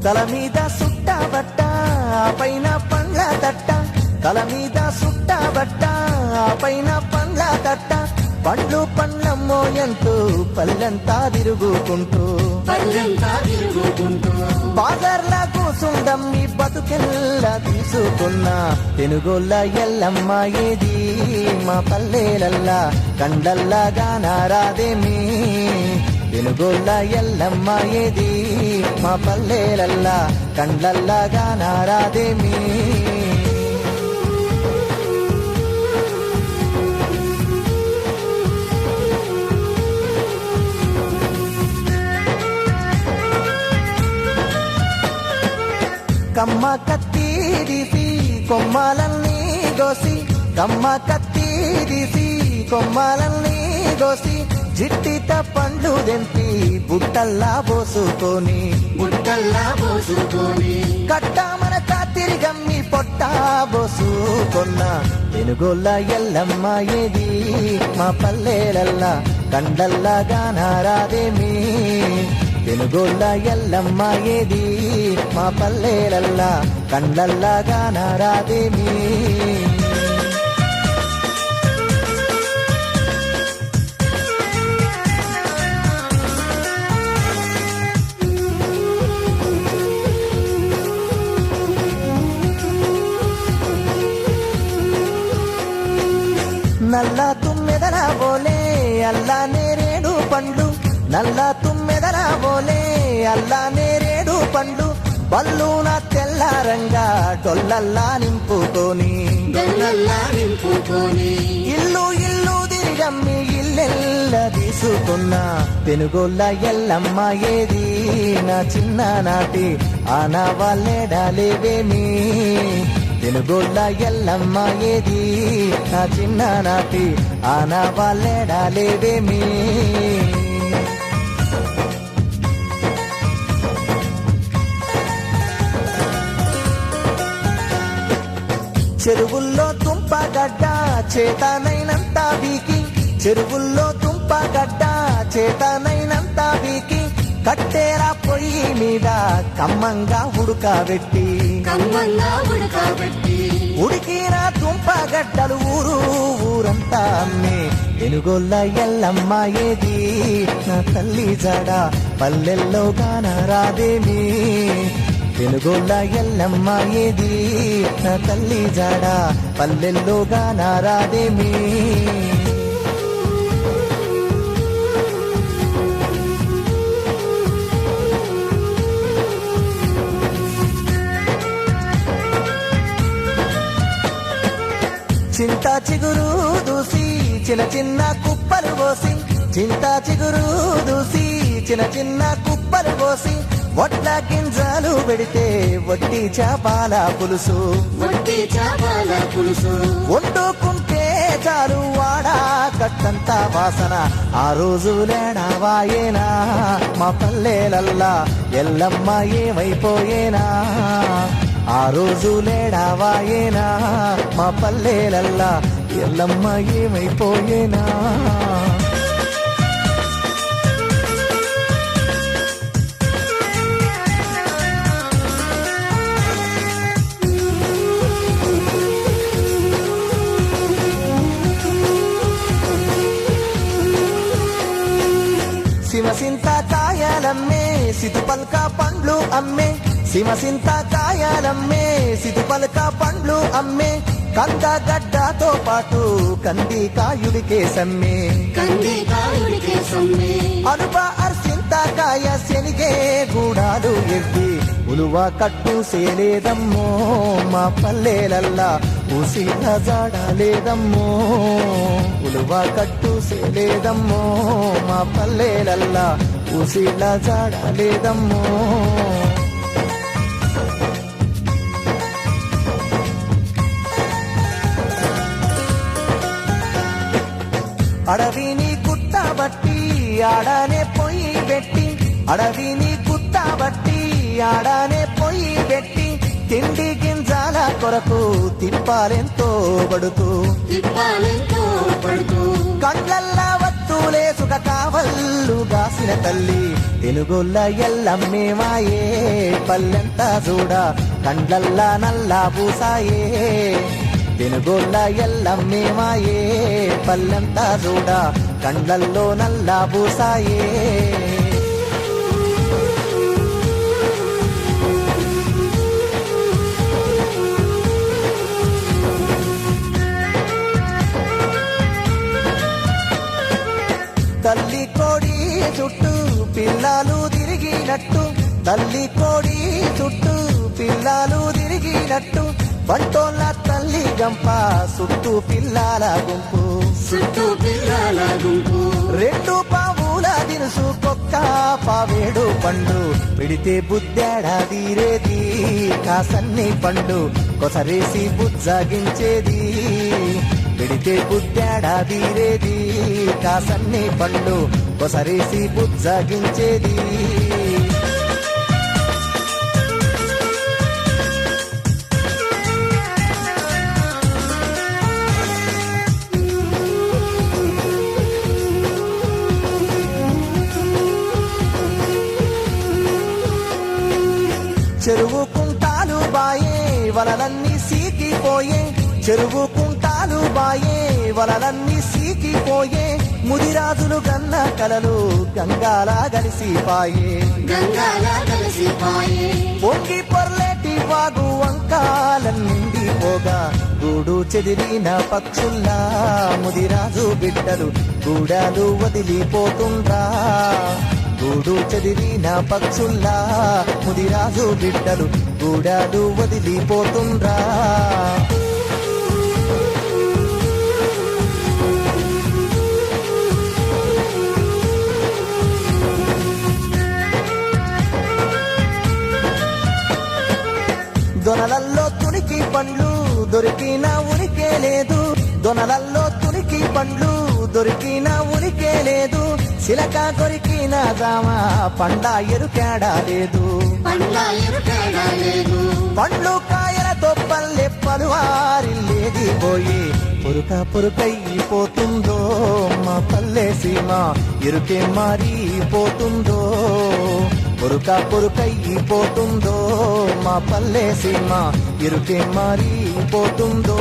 తల మీద సుట్టబట్ట పైన పండ్ల తట్ట, తల మీద సుట్టబట్ట పైన పండ్ల తట్ట, పండ్లు పండ్లమ్మో ఎంతో పల్లెంతా తిరుగుకుంటూ బాజార్లా కూసుండమ్మి బతుకెల్లా తీసుకున్నా, తెనుగోళ్ళ ఎల్లమ్మ ఏది మా పల్లెలల్లా కండల్లాగా నారాదేమి, తెనుగోళ్ళ ఎల్లమ్మ ఏది మా పల్లెలల్లా కండల్లాగా నారాదేమి. కమ్మ కత్తిరిసి కొమ్మాలన్నీ గోసి, కమ్మ కత్తిరిసి కొమ్మాలన్నీ గోసి, జిట్టిత పండ్లు దెంపి బుట్టల్లా పోసుకొని కట్టామన తిరిగమ్మి పొట్ట పోసుకొన్న, తెనుగోళ్ళ ఎల్లమ్మ ఏది మా పల్లెలల్లా కండల్లాగా నారాదేమి, తెనుగోళ్ళ ఎల్లమ్మ ఏది మా పల్లెలల్లా కండల్లాగా నారాదేమి. నల్ల తుమ్మెదల బోలే అల్లా నేరేడు పండ్లు, నల్ల తుమ్మెదల బోలే అల్లా నేరేడు పండ్లు, బల్లున తెల్లారంగా డొల్లల్లా నింపుకొని ఇల్లు ఇల్లు తిరిగమ్మి ఇల్లెల్ల తీసుకున్నా, తెనుగోళ్ళ ఎల్లమ్మ ఏది నా చిన్ననాటి ఆనవాళ్ళేడాలేవేమి, తెనుగోళ్ళ ఎల్లమ్మ ఏది నా చిన్ననాటి ఆనవాళ్ళేడాలేవేమి. చెరువుల్లో తుంపగడ్డ చేతనైనంత బీకి, చెరువుల్లో తుంపగడ్డ చేతనైనంత బీకి, కట్టేరా పొయ్యి మీద కమ్మంగా ఉడకబెట్టి ఉడికిన తుంపగడ్డలు ఊరంతా అమ్మి, తెనుగోళ్ళ ఎల్లమ్మ ఏది నా తల్లి జడ పల్లెల్లో గానరాదేమి, తెనుగోళ్ళ ఎల్లమ్మ ఏది నా తల్లి జడ పల్లెల్లో గానరాదేమి. చింత చిగురు దూసి చిన్న చిన్న కుప్పలు పోసి, చింత చిగురు దూసి చిన్న చిన్న కుప్పలు పోసి, వడ్ల గింజలు పెడితే వడ్డీ చేపల పులుసు వండుకుంటే చాలు వాడా కట్టంత వాసన, ఆ రోజు లేడావాయేనా మా పల్లెలల్లా ఎల్లమ్మ ఏమైపోయేనా, ఆ రోజు లేడావాయేనా మా పల్లెలల్లా ఎల్లమ్మ ఏమైపోయేనా. సిమసింత కాయలమ్మే సితుపల్క పండ్లు అమ్మే, సిమసింత కాయలమ్మే సితుపల్క పండ్లు అమ్మే, కందగడ్డతో పాటు కందికాయుడికే సమ్మే, అనుప అర్సింతకాయ శనిగే గూడాలు ఎవ్వి, ఉలువ కట్టు సేలేదమ్మో మా పల్లెలల్లా ఊసిన జాడలేదమ్మో, ఉలువ కట్టు సేలేదమ్మో మా పల్లెలల్లా ఊసిన జాడలేదమ్మో. అడవిని గుట్టబట్టి ఆడనే పొయ్యి పెట్టి, అడవిని గుట్టబట్టి ఆడనే పొయ్యి పెట్టి, తిండి గింజాల కొరకు తిప్పాలెంతో పడుతూ కండ్లల్లా వత్తులేసుక కావల్లు గాసిన తల్లి తెనుగొల్ల ఎల్లమ్మే మాయే పల్లెంతా చూడ కండ్లల్లా నల్లా పూసాయే తెనుగొల్ల ఎల్లమ్మే మాయే పల్లెంతా చూడ కండ్లల్లో నల్లా పూసాయే తల్లి కోడి చుట్టూ పిల్లలు తిరిగినట్టు తల్లి కోడి చుట్టూ పిల్లలు తిరిగినట్టు బంటోళ్ళ తల్లి గంప చుట్టూ పిల్లల గుంపు రెండు పావుల దినుసు కొక్క పావేడు పండు పిడితే బుద్ధాడాదిరేది కాసన్ని పండు కొసరేసి బుజ్జగించేది పిడితే బుద్ధాడాదిరేది కాసన్ని పండు కొసరేసి బుజ్జగించేది చెరువు కుంటాలు బాయే వలలన్నీ సీకిపోయే చెరువు కుంటాలు బాయే వలలన్నీ సీకిపోయే ముదిరాజులు గన్న కలలు గంగాలా కలిసిపాయే పొంగి పొర్లేటి వాగు వంకాలన్నిండిపోగా గూడు చెదిరిన పక్షుల్లా ముదిరాజు బిడ్డలు గూడాలు వదిలిపోతుండ్రా గూడు చెదిరిన పక్షుల్లా ముదిరాజు బిడ్డలు గూడాలు వదిలిపోతుండ్రా దొనలల్లో తునికి పండ్లు దొరికిన ఉనికే లేదు దొనలల్లో తునికి పండ్లు దొరికిన ఉనికే లేదు చిలక కొరికిన జామ పండా ఎరుకేడా లేదు పండ్లు కాయలతో పల్లెప్పలు వారిల్లేది పోయి పురుక పురుకైపోతుందో మా పల్లె సీమ ఎరుకే మారిపోతుందో పురుక పురుకైపోతుందో మా పల్లె సీమ ఎరుకే మారిపోతుందో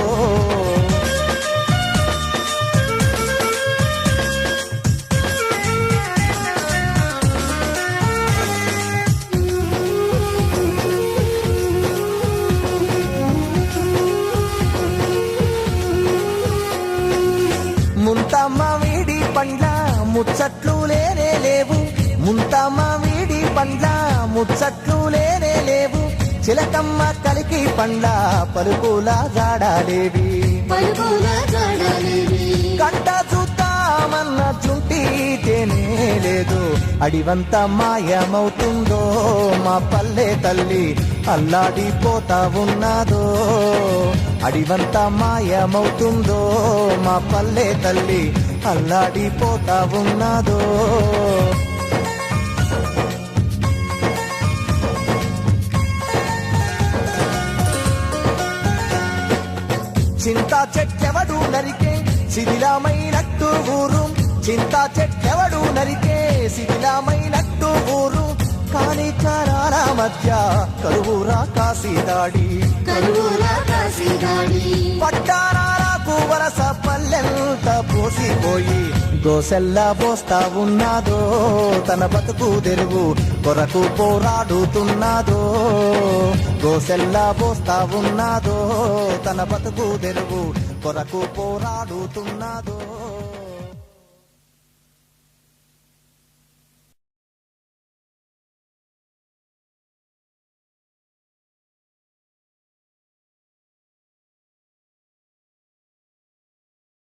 ముంతమ్మ వీడి పండ్ల ముచ్చట్లు లేనే లేవు ముంతమ్మ వీడి పండ్ల ముచ్చట్లు లేనే లేవు చిలకమ్మ కలికి పండ్ల పలుకుల జాడాలేవి కంట చూద్దామన్న చుంటి తేనే లేదు అడివంత మాయమవుతుందో మా పల్లె తల్లి అల్లాడిపోతా ఉన్నాదో అడివంత మాయమవుతుందో మా పల్లె తల్లి అల్లాడిపోతా ఉన్నాదో చింతా చెట్టెవడు నరికే శిథిలమైనట్టు ఊరు చింతా చెట్టెవడు నరికే శిథిలమైనట్టు ఊరు కాని చారాల మధ్య కరువురా కాశీదాడి పట్టారాలకు వరస పల్లెంత పోసిపోయి గోసెల్లా పోస్తా ఉన్నాదో తన బతుకు తెరువు కొరకు పోరాడుతున్నాదో గోసెల్లా పోస్తా ఉన్నాదో తన బతుకు తెరువు కొరకు పోరాడుతున్నాదో